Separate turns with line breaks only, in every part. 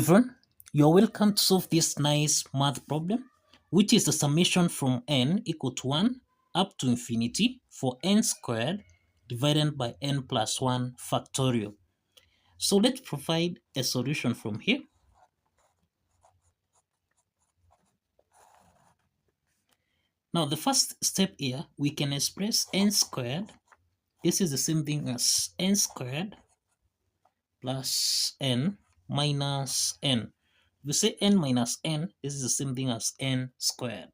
everyone, you're welcome to solve this nice math problem, which is the summation from n equal to 1 up to infinity for n squared divided by n plus 1 factorial. So let's provide a solution from here. Now the first step here, we can express n squared. This is the same thing as n squared plus n minus n. If we say n minus n, this is the same thing as n squared,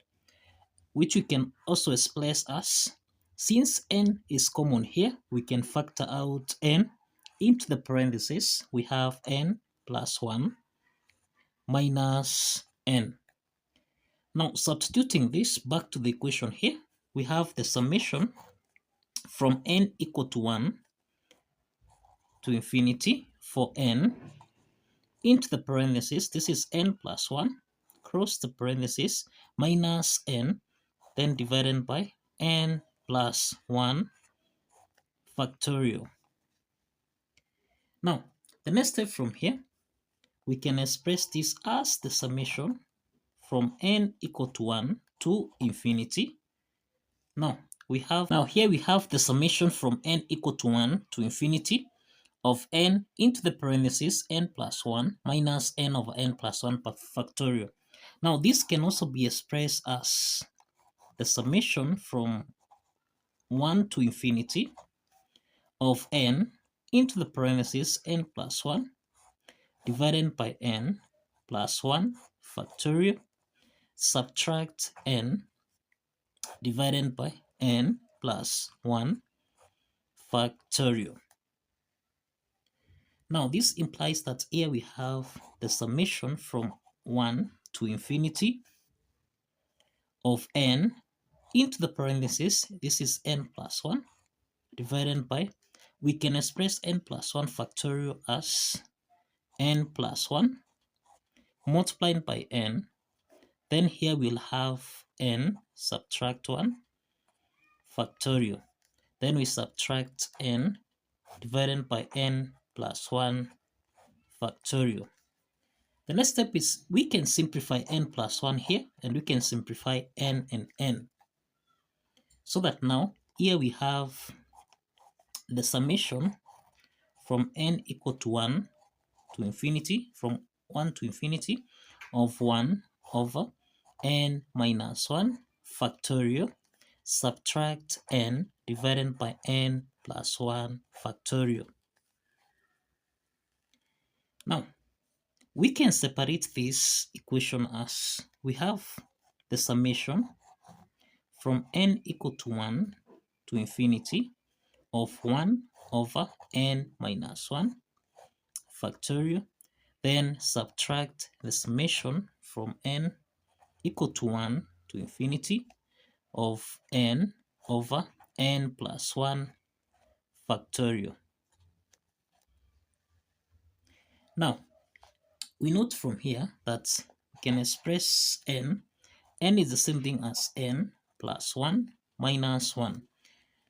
which we can also express as, since n is common here, we can factor out n into the parentheses. We have n plus 1 minus n. Now substituting this back to the equation here, we have the summation from n equal to 1 to infinity for n into the parentheses. This is n plus 1, cross the parentheses, minus n, then divided by n plus 1 factorial. Now, the next step from here, we can express this as the summation from n equal to 1 to infinity. Now here we have the summation from n equal to 1 to infinity of n into the parentheses n plus 1 minus n over n plus 1 factorial. Now this can also be expressed as the summation from 1 to infinity of n into the parentheses n plus 1 divided by n plus 1 factorial, subtract n divided by n plus 1 factorial. Now this implies that here we have the summation from 1 to infinity of n into the parentheses, this is n plus 1, divided by, we can express n plus 1 factorial as n plus 1 multiplied by n. Then here we'll have n subtract 1 factorial. Then we subtract n divided by n plus 1 factorial. The next step is we can simplify n plus 1 here, and we can simplify n and n. So that now here we have the summation from n equal to 1 to infinity, from 1 to infinity of 1 over n minus 1 factorial, subtract n divided by n plus 1 factorial. Now, we can separate this equation as we have the summation from n equal to 1 to infinity of 1 over n minus 1 factorial, then subtract the summation from n equal to 1 to infinity of n over n plus 1 factorial. Now, we note from here that we can express n. N is the same thing as n plus 1 minus 1.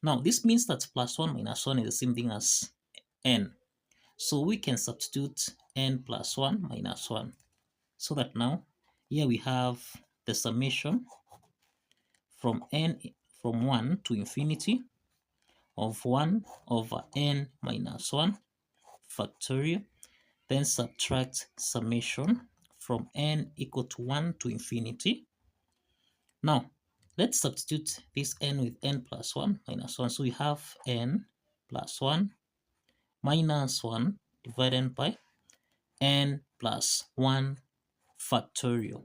Now, this means that plus 1 minus 1 is the same thing as n. So we can substitute n plus 1 minus 1. So that now, here we have the summation from 1 to infinity of 1 over n minus 1 factorial, then subtract summation from n equal to 1 to infinity. Now, let's substitute this n with n plus 1 minus 1. So we have n plus 1 minus 1 divided by n plus 1 factorial.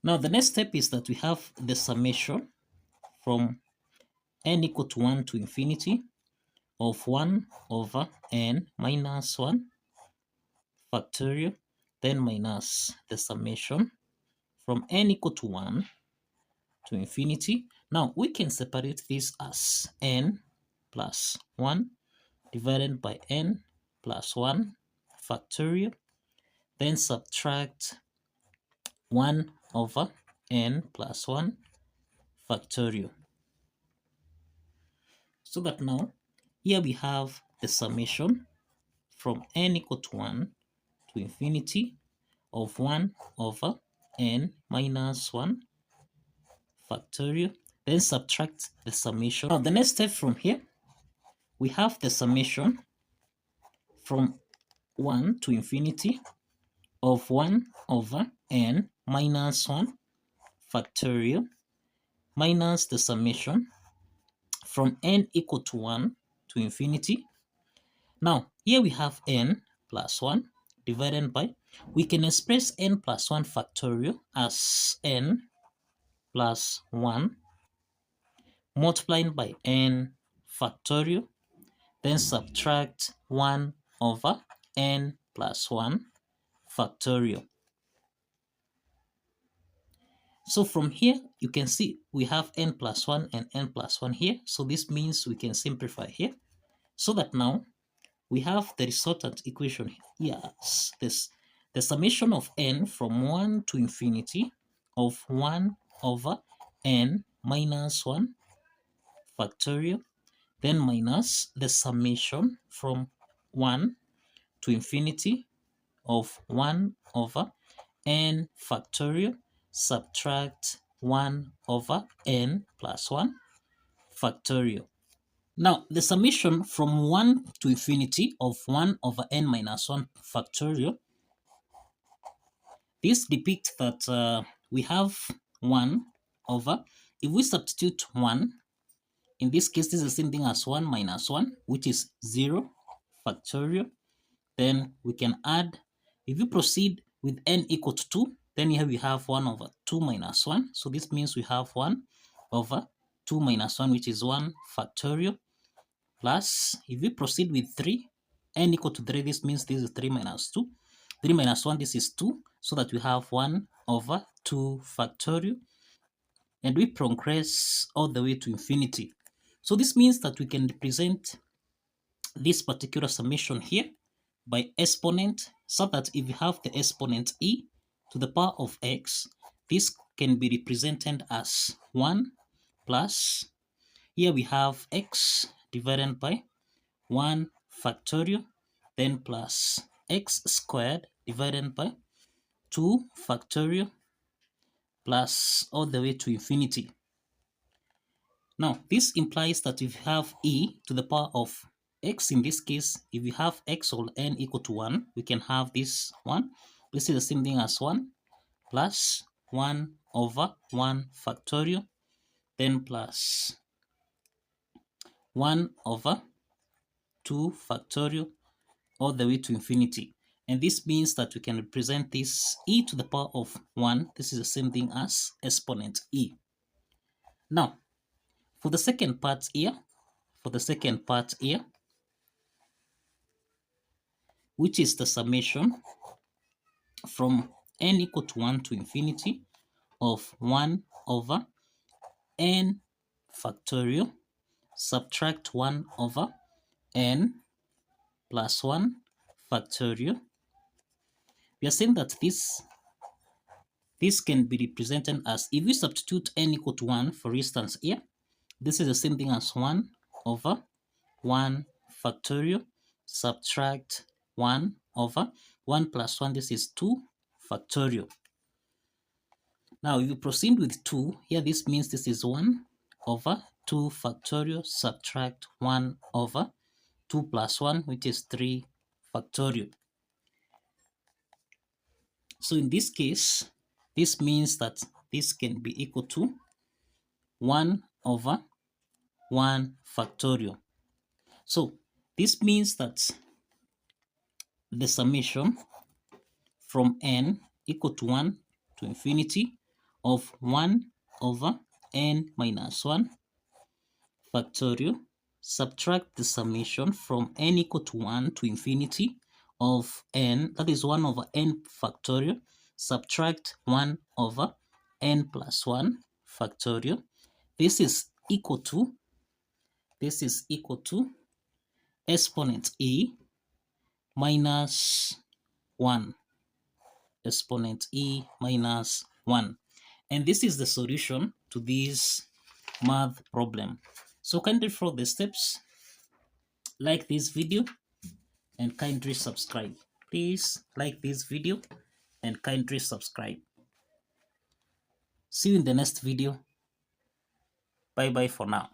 Now, the next step is that we have the summation from n equal to 1 to infinity of 1 over n minus 1 factorial, then minus the summation from n equal to 1 to infinity. Now, we can separate this as n plus 1 divided by n plus 1 factorial, then subtract 1 over n plus 1 factorial. So that now, here we have the summation from n equal to 1 to infinity of 1 over n minus 1 factorial, then subtract the summation. Now the next step from here, we have the summation from 1 to infinity of 1 over n minus 1 factorial minus the summation from n equal to 1 to infinity. Now, here we have n plus 1 divided by, we can express n plus 1 factorial as n plus 1 multiplied by n factorial, then subtract 1 over n plus 1 factorial. So from here, you can see we have n plus 1 and n plus 1 here. So this means we can simplify here. So that now we have the resultant equation here. Yes, the summation of n from 1 to infinity of 1 over n minus 1 factorial, then minus the summation from 1 to infinity of 1 over n factorial, subtract 1 over n plus 1 factorial. Now, the summation from 1 to infinity of 1 over n minus 1 factorial, this depicts that we have 1 over, if we substitute 1, in this case, this is the same thing as 1 minus 1, which is 0 factorial. Then we can add, if you proceed with n equal to 2, then here we have 1 over 2 minus 1. So this means we have 1 over 2 minus 1, which is 1 factorial. Plus, if we proceed with 3, n equal to 3, this means this is 3 minus 2. 3 minus 1, this is 2, so that we have 1 over 2 factorial. And we progress all the way to infinity. So this means that we can represent this particular summation here by exponent, so that if you have the exponent e to the power of x, this can be represented as 1 plus, here we have x divided by 1 factorial, then plus x squared divided by 2 factorial, plus all the way to infinity. Now, this implies that if you have e to the power of x, in this case, if you have x or n equal to 1, we can have this 1. This is the same thing as 1 plus 1 over 1 factorial, then plus 1 over 2 factorial, all the way to infinity. And this means that we can represent this e to the power of 1. This is the same thing as exponent e. Now, for the second part here, which is the summation from n equal to 1 to infinity of 1 over n factorial, subtract 1 over n plus 1 factorial. We are saying that this can be represented as, if we substitute n equal to 1, for instance here, this is the same thing as 1 over 1 factorial, subtract 1 over 1 plus 1, this is 2 factorial. Now, if you proceed with 2, here this means this is 1 over 2 factorial, subtract 1 over 2 plus 1, which is 3 factorial. So in this case, this means that this can be equal to 1 over 1 factorial. So this means that the summation from n equal to 1 to infinity of 1 over n minus 1 factorial, subtract the summation from n equal to 1 to infinity of n, that is 1 over n factorial, subtract 1 over n plus 1 factorial. This is equal to exponent e minus 1. Exponent e minus 1. And this is the solution to this math problem. So kindly follow the steps, like this video, and kindly subscribe. please like this video and kindly subscribe. See you in the next video. Bye bye for now.